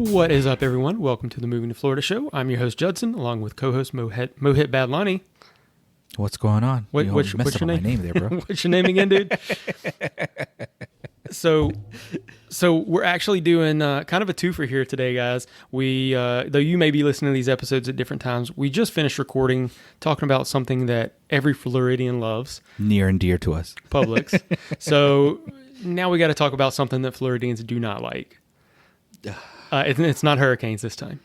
What is up, everyone? Welcome to the Moving to Florida show. I'm your host, Judson, along with co-host Mohit Badlani. What's going on? What's your name? My name there, bro. What's your name again, dude? So we're actually doing kind of a twofer here today, guys. We, though you may be listening to these episodes at different times, we just finished recording talking about something that every Floridian loves. Near and dear to us. Publix. So now we got to talk about something that Floridians do not like. It's not hurricanes this time.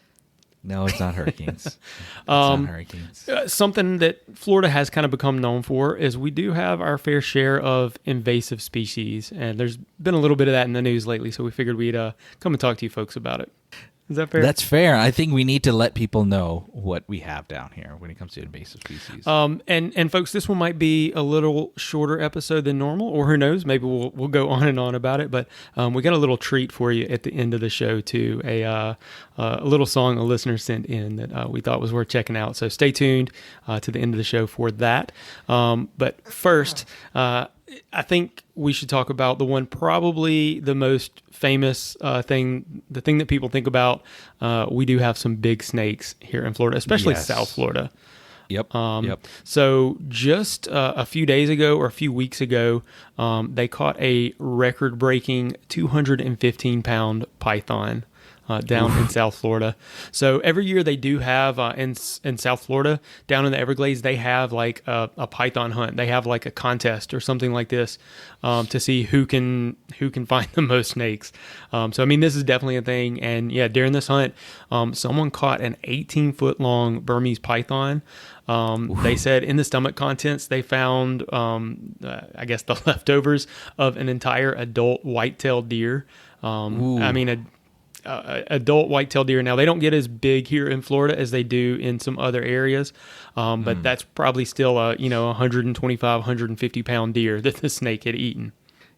No, it's not hurricanes. It's not hurricanes. Something that Florida has kind of become known for is we do have our fair share of invasive species, and there's been a little bit of that in the news lately, so we figured we'd come and talk to you folks about it. Is that fair? That's fair. I think we need to let people know what we have down here when it comes to invasive species. And folks, this one might be a little shorter episode than normal, or who knows, maybe we'll go on and on about it. But we got a little treat for you at the end of the show too, a little song a listener sent in that we thought was worth checking out. So stay tuned to the end of the show for that. But first, I think we should talk about the one, probably the most famous thing, the thing that people think about. We do have some big snakes here in Florida, especially South Florida. Yep. So just a few days ago or a few weeks ago, they caught a record-breaking 215-pound python down in South Florida. So every year they do have in South Florida, down in the Everglades, they have like a python hunt. They have like a contest or something like this to see who can find the most snakes. So I mean, this is definitely a thing. And yeah, during this hunt, someone caught an 18-foot long Burmese python. They said in the stomach contents they found I guess the leftovers of an entire adult white-tailed deer. I mean, adult white-tailed deer. Now, they don't get as big here in Florida as they do in some other areas, but that's probably still a 125, 150-pound deer that the snake had eaten.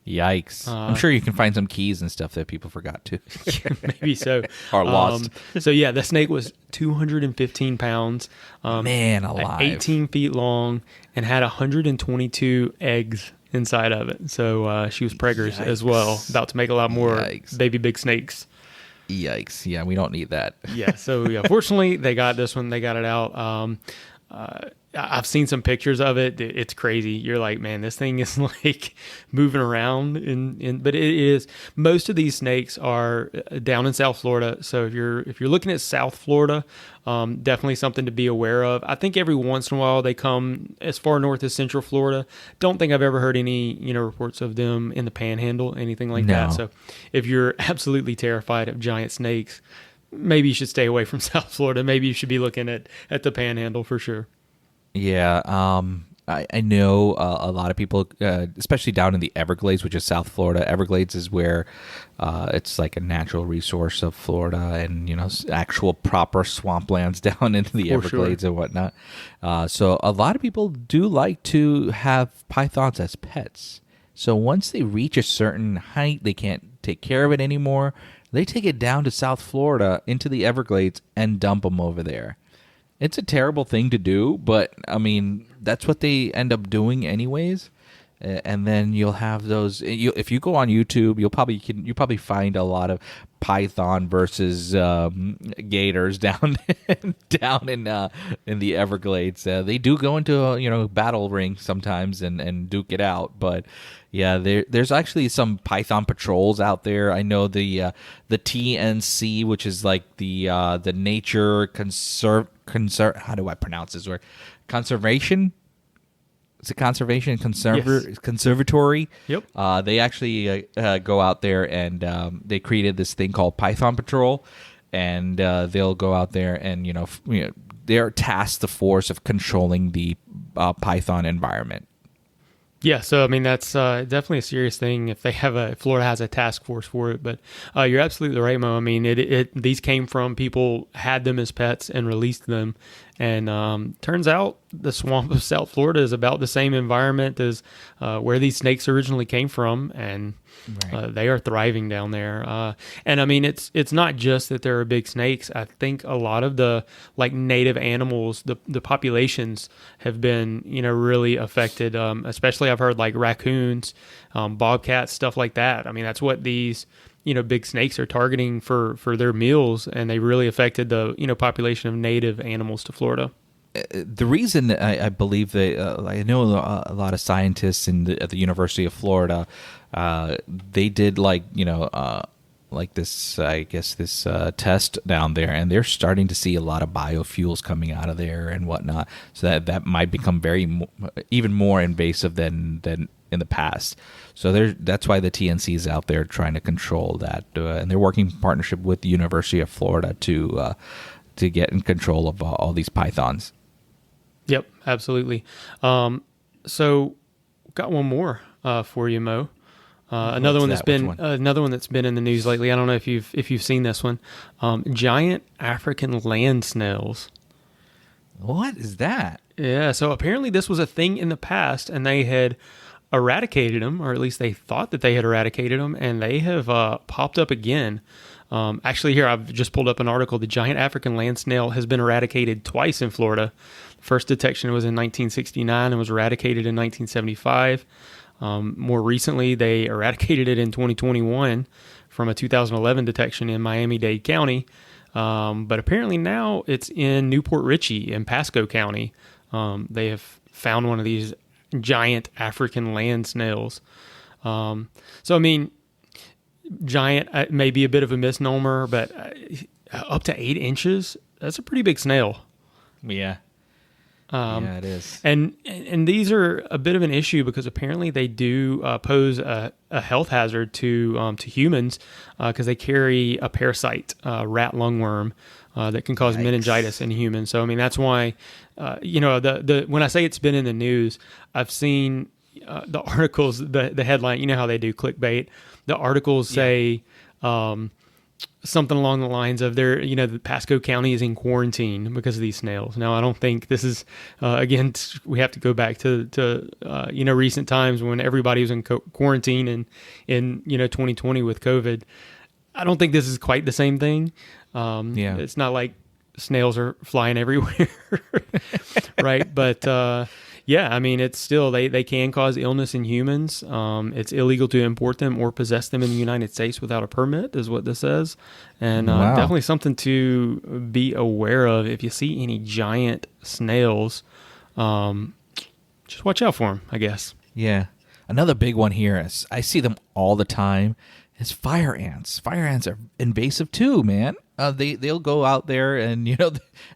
Yikes. I'm sure you can find some keys and stuff that people forgot too. Maybe so. Or lost. So yeah, the snake was 215 pounds. Man alive. 18 feet long and had 122 eggs inside of it. So she was preggers as well, about to make a lot more baby big snakes. Yikes. Yeah, we don't need that. Yeah, so yeah, fortunately they got this one. They got it out. I've seen some pictures of it. It's crazy. You're like, man, this thing is like moving around. But it is. Most of these snakes are down in South Florida. So if you're looking at South Florida, definitely something to be aware of. I think every once in a while they come as far north as Central Florida. Don't think I've ever heard any reports of them in the Panhandle, anything like that. So if you're absolutely terrified of giant snakes, maybe you should stay away from South Florida. Maybe you should be looking at the Panhandle for sure. Yeah, I know a lot of people, especially down in the Everglades, which is South Florida. Everglades is where it's like a natural resource of Florida, and actual proper swamplands down into the Everglades and whatnot. So a lot of people do like to have pythons as pets. So once they reach a certain height, they can't take care of it anymore. They take it down to South Florida into the Everglades and dump them over there. It's a terrible thing to do, but I mean, that's what they end up doing anyways. And then you'll have those. If you go on YouTube, you'll probably find a lot of python versus gators down in the Everglades. They do go into a battle ring sometimes and duke it out. But yeah, there's actually some python patrols out there. I know the TNC, which is like the Nature how do I pronounce this word? Conservation. It's a conservation conservatory. Yep. They actually go out there and they created this thing called Python Patrol, and they'll go out there and they're tasked the force of controlling the python environment. Yeah, so I mean that's definitely a serious thing if Florida has a task force for it. But you're absolutely right, Mo. I mean, these came from people had them as pets and released them, and turns out the swamp of South Florida is about the same environment as where these snakes originally came from, and they are thriving down there. And I mean, it's not just that there are big snakes. I think a lot of the like native animals, the populations have been really affected. Especially I've heard like raccoons, bobcats, stuff like that. I mean, that's what these big snakes are targeting for their meals, and they really affected the population of native animals to Florida. The reason I believe I know a lot of scientists at the University of Florida, they did like this, I guess, this test down there, and they're starting to see a lot of biofuels coming out of there and whatnot. So that might become even more invasive than in the past. So that's why the TNC is out there trying to control that, and they're working in partnership with the University of Florida to get in control of all these pythons. Yep, absolutely. So, got one more for you, Mo. Another one that's been in the news lately. I don't know if you've seen this one. Giant African land snails. What is that? Yeah, so apparently this was a thing in the past, and they had eradicated them, or at least they thought that they had eradicated them, and they have popped up again. Actually, here I've just pulled up an article. The giant African land snail has been eradicated twice in Florida. First detection was in 1969 and was eradicated in 1975. More recently, they eradicated it in 2021 from a 2011 detection in Miami-Dade County. But apparently now it's in Newport Richey in Pasco County. They have found one of these giant African land snails. So, I mean, giant may be a bit of a misnomer, but up to 8 inches, that's a pretty big snail. Yeah. Yeah, it is. And these are a bit of an issue because apparently they do pose a health hazard to humans because they carry a parasite, rat lungworm, that can cause meningitis in humans. So, I mean, that's why, when I say it's been in the news, I've seen the articles, the headline, you know how they do clickbait. The articles say something along the lines of the Pasco County is in quarantine because of these snails. Now, I don't think this is, again, we have to go back to recent times when everybody was in quarantine in 2020 with COVID. I don't think this is quite the same thing. It's not like snails are flying everywhere, right? But I mean, it's still, they can cause illness in humans. It's illegal to import them or possess them in the United States without a permit, is what this says. And definitely something to be aware of. If you see any giant snails, just watch out for them, I guess. Yeah. Another big one here, is I see them all the time, is fire ants. Fire ants are invasive too, man. They'll go out there and,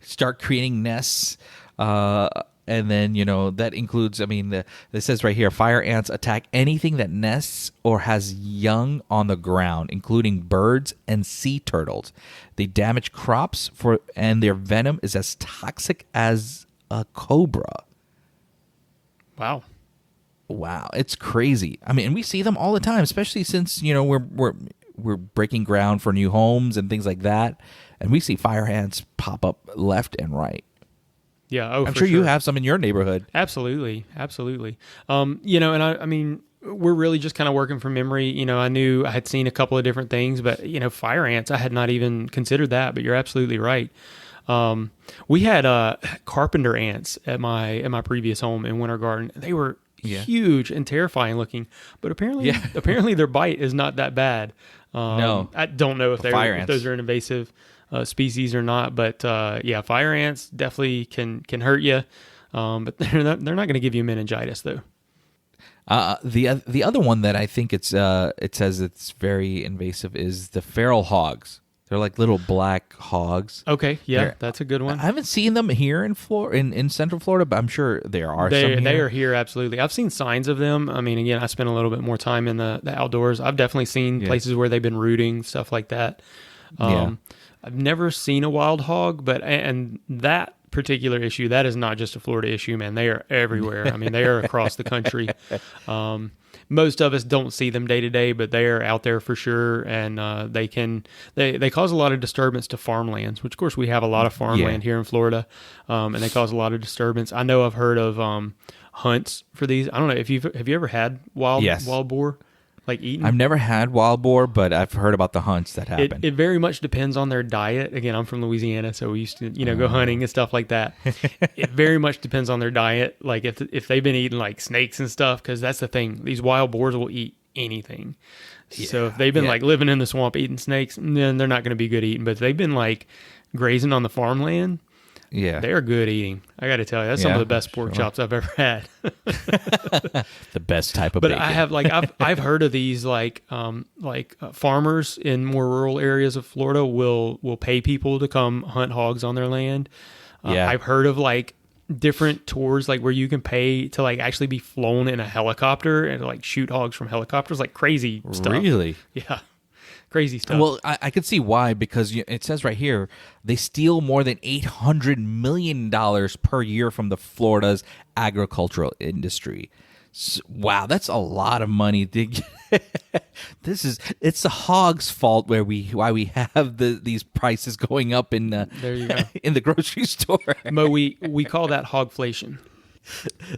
start creating nests. And then, that includes, it says right here, fire ants attack anything that nests or has young on the ground, including birds and sea turtles. They damage crops and their venom is as toxic as a cobra. Wow. It's crazy. I mean, and we see them all the time, especially since, we're breaking ground for new homes and things like that. And we see fire ants pop up left and right. Yeah, I'm sure you have some in your neighborhood. Absolutely. And I mean, we're really just kind of working from memory. I knew I had seen a couple of different things, but fire ants, I had not even considered that. But you're absolutely right. We had Carpenter ants at my previous home in Winter Garden. They were huge and terrifying looking, but apparently their bite is not that bad. No, I don't know if those are an invasive species or not, but fire ants definitely can hurt you, but they're not going to give you meningitis though. The other one that I think it says it's very invasive is the feral hogs. They're like little black hogs. Okay, that's a good one. I haven't seen them here in Central Florida, but I'm sure there are some here. They are here, absolutely. I've seen signs of them. I mean, again, I spent a little bit more time in the outdoors. I've definitely seen places where they've been rooting, stuff like that. I've never seen a wild hog, and that particular issue, that is not just a Florida issue, man. They are everywhere. I mean, they are across the country. Most of us don't see them day to day, but they are out there for sure, and they cause a lot of disturbance to farmlands, which of course we have a lot of farmland here in Florida, and they cause a lot of disturbance. I know I've heard of hunts for these. I don't know have you ever had wild boar? Like eaten? I've never had wild boar, but I've heard about the hunts that happen. It very much depends on their diet. Again, I'm from Louisiana, so we used to, go hunting and stuff like that. It very much depends on their diet. Like if they've been eating like snakes and stuff, because that's the thing. These wild boars will eat anything. So if they've been like living in the swamp eating snakes, then they're not going to be good eating. But if they've been like grazing on the farmland, they're good eating. I got to tell you, that's some of the best pork chops I've ever had. The best type of but bacon. I have I've heard of these farmers in more rural areas of Florida will pay people to come hunt hogs on their land. I've heard of like different tours like where you can pay to like actually be flown in a helicopter and like shoot hogs from helicopters, like crazy stuff. Really? Yeah. Crazy stuff. Well, I could see why, because it says right here they steal more than $800 million per year from the Florida's agricultural industry. So, wow, that's a lot of money. It's the hog's fault why we have these prices going up in there you go. In the grocery store. Mo, we call that hogflation.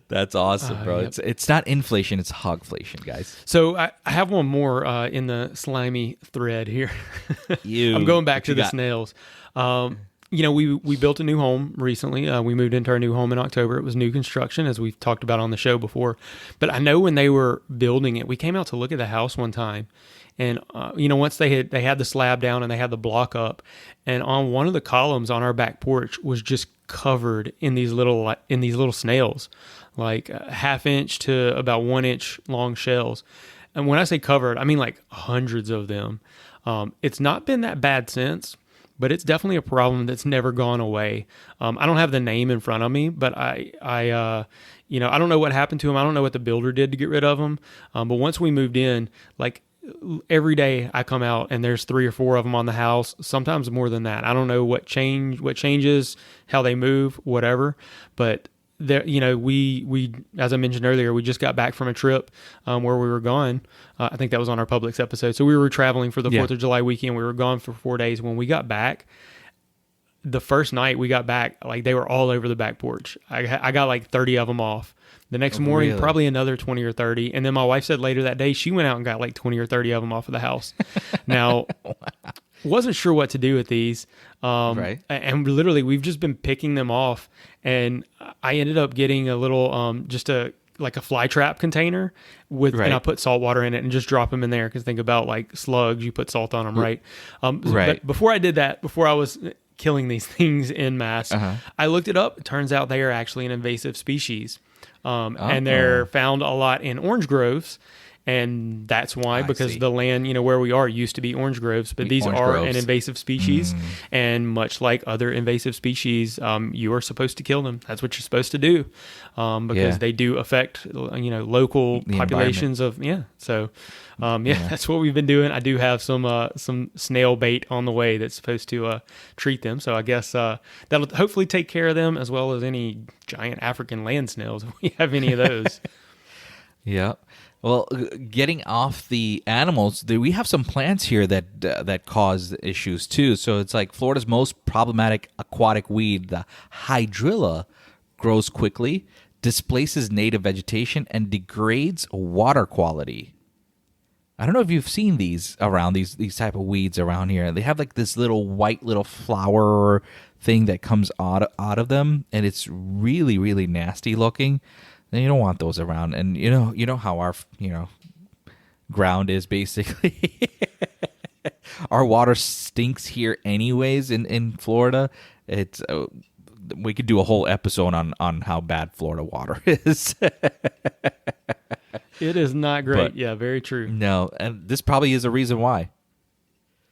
That's awesome, bro. Yep. It's not inflation, it's hogflation, guys. So I have one more in the slimy thread here. I'm going back to the snails. We built a new home recently. We moved into our new home in October. It was new construction, as we've talked about on the show before. But I know when they were building it, we came out to look at the house one time. And, once they had the slab down and they had the block up, and on one of the columns on our back porch was just covered in these little snails, like a half inch to about 1 inch long shells. And when I say covered, I mean like hundreds of them. It's not been that bad since, but it's definitely a problem that's never gone away. I don't have the name in front of me, but I don't know what happened to them. I don't know what the builder did to get rid of them. But once we moved in, like every day I come out and there's 3 or 4 of them on the house, sometimes more than that. I don't know what changes, how they move, whatever. But there, we as I mentioned earlier, we just got back from a trip where we were gone. I think that was on our Publix episode. So we were traveling for the 4th of July weekend. We were gone for 4 days. When we got back, the first night we got back, like they were all over the back porch. I got like 30 of them off. The next morning, probably another 20 or 30. And then my wife said later that day, she went out and got like 20 or 30 of them off of the house. Now, wasn't sure what to do with these. Right. And literally, we've just been picking them off. And I ended up getting a little, just a fly trap container and I put salt water in it and just drop them in there. Because think about like slugs, you put salt on them, right? But before I did that, before I was killing these things en masse, I looked it up. It turns out they are actually an invasive species. And they're found a lot in orange groves, and that's why, because the land, where we are used to be orange groves, but these are an invasive species, and much like other invasive species, you are supposed to kill them. That's what you're supposed to do, because they do affect, local populations of, so, that's what we've been doing. I do have some snail bait on the way that's supposed to treat them. So I guess that'll hopefully take care of them, as well as any giant African land snails if we have any of those. Yeah. Well, getting off the animals, we have some plants here that cause issues too. So it's like Florida's most problematic aquatic weed, the Hydrilla, grows quickly, displaces native vegetation, and degrades water quality. I don't know if you've seen these around, these type of weeds around here. They have like this little white little flower thing that comes out of them, and it's really, really nasty looking. And you don't want those around. And you know how our ground is basically. Our water stinks here anyways in Florida. It's we could do a whole episode on how bad Florida water is. It is not great. But, very true. No, and this probably is a reason why.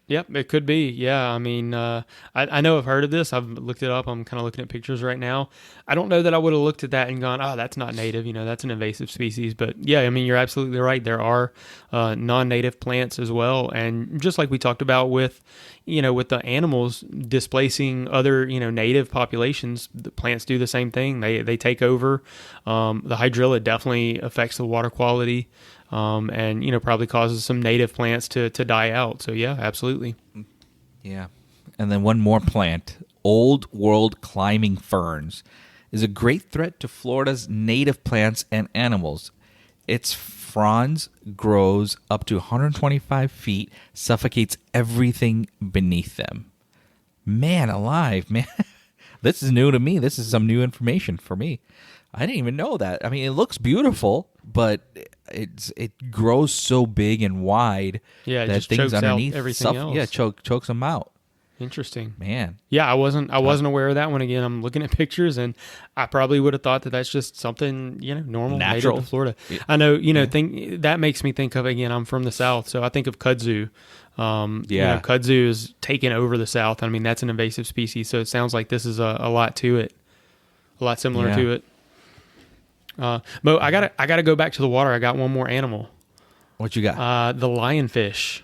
Yep, it could be. Yeah, I mean, I know I've heard of this. I've looked it up. I'm kind of looking at pictures right now. I don't know that I would have looked at that and gone, oh, that's not native. That's an invasive species. But yeah, I mean, you're absolutely right. There are non-native plants as well. And just like we talked about with the animals displacing other, native populations, the plants do the same thing. They take over. The hydrilla definitely affects the water quality. And probably causes some native plants to die out. So yeah, absolutely. Yeah. And then one more plant, old world climbing ferns, is a great threat to Florida's native plants and animals. Its fronds grows up to 125 feet, suffocates everything beneath them. Man alive, man. This is new to me. This is some new information for me. I didn't even know that. I mean, it looks beautiful. but it grows so big and wide Yeah, it that just things chokes out underneath everything else. Yeah, chokes them out. Interesting. Man. Yeah, I wasn't aware of that one. Again, I'm looking at pictures, and I probably would have thought that that's just something normal, Natural. native to Florida. I know, that makes me think of, again, I'm from the South, so I think of kudzu. Kudzu is taking over the South. I mean, that's an invasive species, so it sounds like this is a lot to it, a lot similar to it. Mo, I gotta go back to the water. I got one more animal. What you got? The lionfish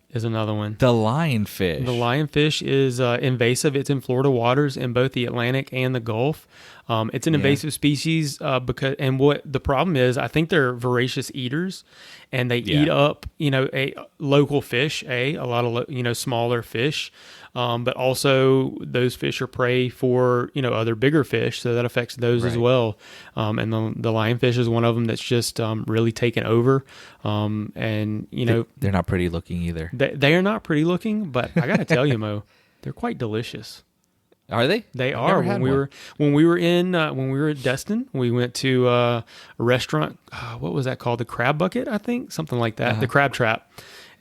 is another one. The lionfish. The lionfish is invasive. It's in Florida waters in both the Atlantic and the Gulf. It's an invasive species and what the problem is, I think they're voracious eaters, and they eat up a local fish, a lot of smaller fish, but also those fish are prey for other bigger fish, so that affects those as well. And the lionfish is one of them that's just really taken over. And they're not pretty looking either. They are not pretty looking, but I got to tell you, Mo, they're quite delicious. Are they? They are. When we were at Destin, we went to a restaurant. What was that called? The Crab Bucket, I think, something like that. The Crab Trap,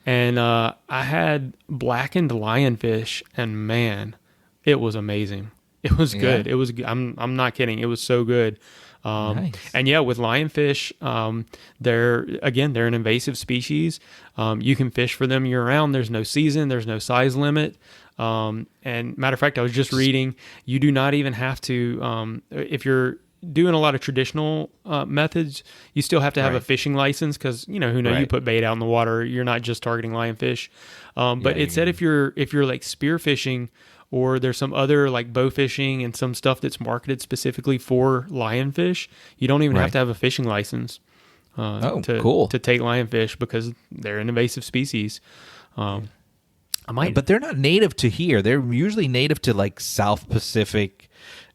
and I had blackened lionfish, and man, it was amazing. It was good. It was. I'm not kidding. It was so good. Nice. And with lionfish, they're an invasive species. You can fish for them year round. There's no season. There's no size limit. And matter of fact, I was just reading, you do not even have to, if you're doing a lot of traditional methods, you still have to have a fishing license because, you put bait out in the water. You're not just targeting lionfish. But it said if you're like spear fishing, or there's some other like bow fishing and some stuff that's marketed specifically for lionfish, you don't even have to have a fishing license to take lionfish because they're an invasive species. But they're not native to here. They're usually native to like South Pacific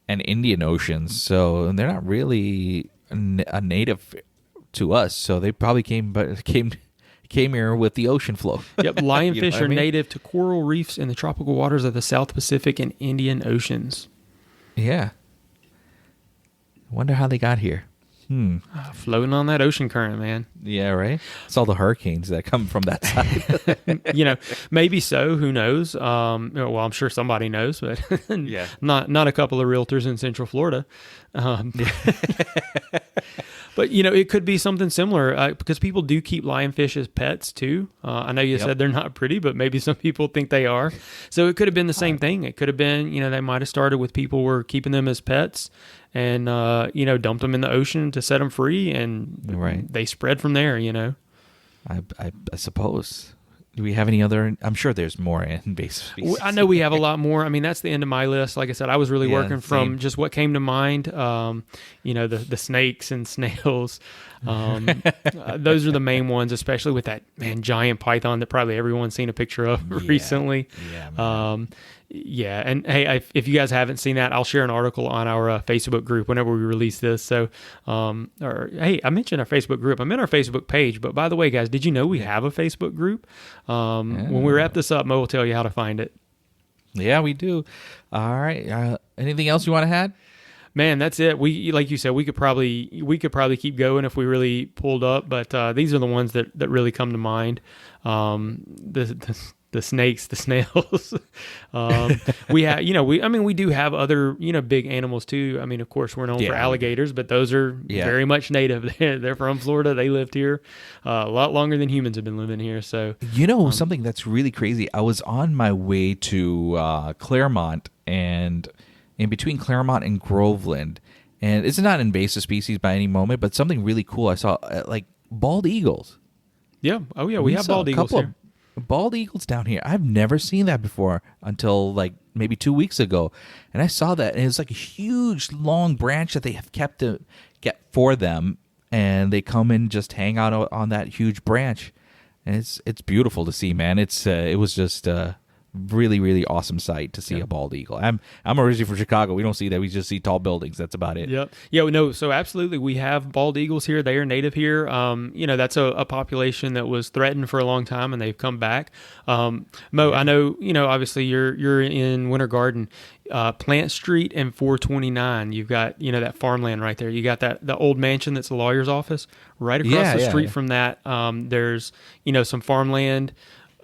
and Indian Oceans, so they're not really a native to us. So they probably came here with the ocean flow. Yep, lionfish are native to coral reefs in the tropical waters of the South Pacific and Indian Oceans. Yeah. Wonder how they got here. Floating on that ocean current, man. Yeah, right? It's all the hurricanes that come from that side. Maybe so. Who knows? Well, I'm sure somebody knows, but not a couple of realtors in Central Florida. But, it could be something similar because people do keep lionfish as pets, too. I know you said they're not pretty, but maybe some people think they are. So it could have been the same thing. It could have been, they might have started with people were keeping them as pets and, dumped them in the ocean to set them free, and they spread from there, I suppose. Do we have any other? I'm sure there's more invasive species. I know we have a lot more. I mean, that's the end of my list. Like I said, I was really working from just what came to mind. The snakes and snails. Those are the main ones, especially with that giant python that probably everyone's seen a picture of recently. And hey, if you guys haven't seen that, I'll share an article on our Facebook group whenever we release this. So, hey, I mentioned our Facebook group. I'm in our Facebook page, but by the way, guys, did you know we have a Facebook group? When we wrap this up, Mo will tell you how to find it. Yeah, we do. All right. Anything else you want to add? Man, that's it. We, like you said, we could probably keep going if we really pulled up, but these are the ones that really come to mind. The snakes, the snails. We have, we do have other, big animals too. I mean, of course, we're known for alligators, but those are very much native. They're from Florida. They lived here a lot longer than humans have been living here. So, something that's really crazy. I was on my way to Claremont, and in between Claremont and Groveland, and it's not an invasive species by any moment, but something really cool. I saw like bald eagles. Yeah. Oh yeah. We have bald eagles here. Bald eagles down here. I've never seen that before until like maybe 2 weeks ago, and I saw that, and it's like a huge long branch that they have kept to get for them, and they come and just hang out on that huge branch, and it's beautiful to see, man. It was just really, really awesome sight to see a bald eagle. I'm originally from Chicago. We don't see that. We just see tall buildings. That's about it. Yep. Yeah. No. So absolutely, we have bald eagles here. They are native here. That's a population that was threatened for a long time, and they've come back. Mo, I know. Obviously, you're in Winter Garden, Plant Street and 429. You've got that farmland right there. You got the old mansion that's the lawyer's office right across the street from that. There's some farmland.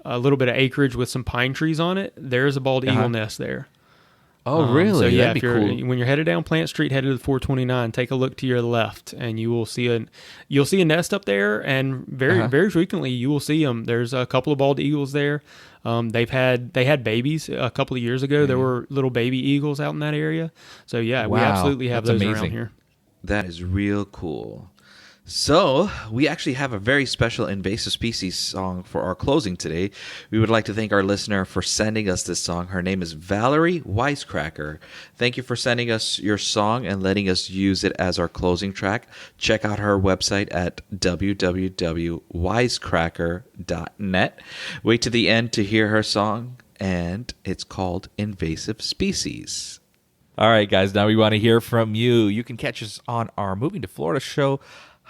A little bit of acreage with some pine trees on it. There's a bald eagle nest there. Oh, really? So yeah, That'd be cool. When you're headed down Plant Street, headed to 429, take a look to your left, and you will see a nest up there. And very frequently, you will see them. There's a couple of bald eagles there. They had babies a couple of years ago. There were little baby eagles out in that area. So yeah, we absolutely have those around here. That is real cool. So, we actually have a very special invasive species song for our closing today. We would like to thank our listener for sending us this song. Her name is Valerie Wisecracker. Thank you for sending us your song and letting us use it as our closing track. Check out her website at www.wisecracker.net. Wait to the end to hear her song, and it's called Invasive Species. All right, guys, now we want to hear from you. You can catch us on our Moving to Florida show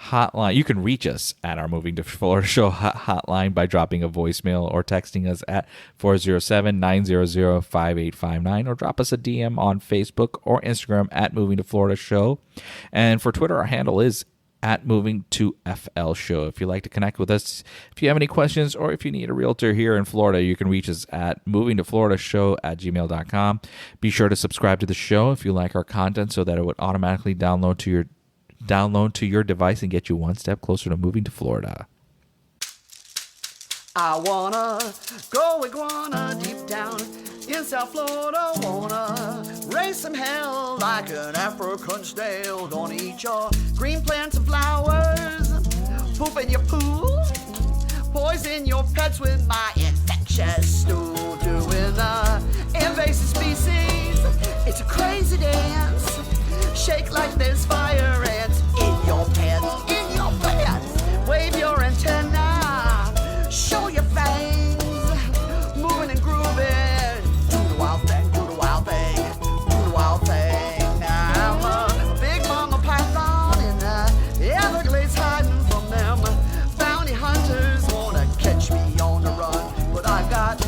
hotline. You can reach us at our Moving to Florida show hotline by dropping a voicemail or texting us at 407-900-5859 or drop us a DM on Facebook or Instagram at Moving to Florida show. And for Twitter, our handle is at Moving to FL show. If you'd like to connect with us, if you have any questions, or if you need a realtor here in Florida, you can reach us at movingtofloridashow@gmail.com. Be sure to subscribe to the show if you like our content so that it would automatically download to your device and get you one step closer to moving to Florida. I wanna go iguana deep down in South Florida. Wanna raise some hell like an African snail. Gonna eat your green plants and flowers, poop in your pool, poison your pets with my infectious stool. Doing invasive species, it's a crazy dance. Shake like there's fire ants in your pants, in your pants. Wave your antenna, show your fangs, moving and grooving. Do the wild thing, do the wild thing, do the wild thing. I'm a big mama python in the Everglades, hiding from them bounty hunters. Wanna catch me on the run, but I've got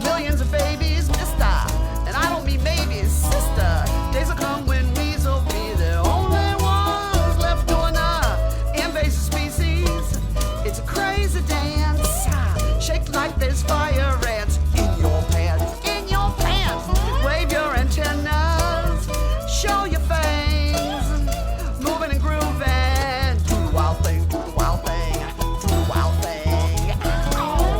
millions of babies, mister, and I don't mean maybe, sister. Days will come when we's will be the only ones left doing invasive species. It's a crazy dance. Shake like there's fire ants in your pants, in your pants. Wave your antennas, show your fangs, moving and grooving. Do the wild thing, do the wild thing, do the wild thing. Ow.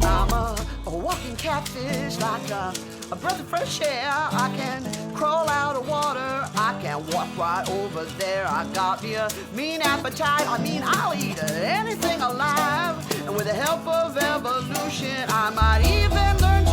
I'm a walking catfish, like a breath of fresh air. I can crawl out of water, I can walk right over there. I got me a mean appetite, I'll eat anything alive. And with the help of evolution, I might even learn to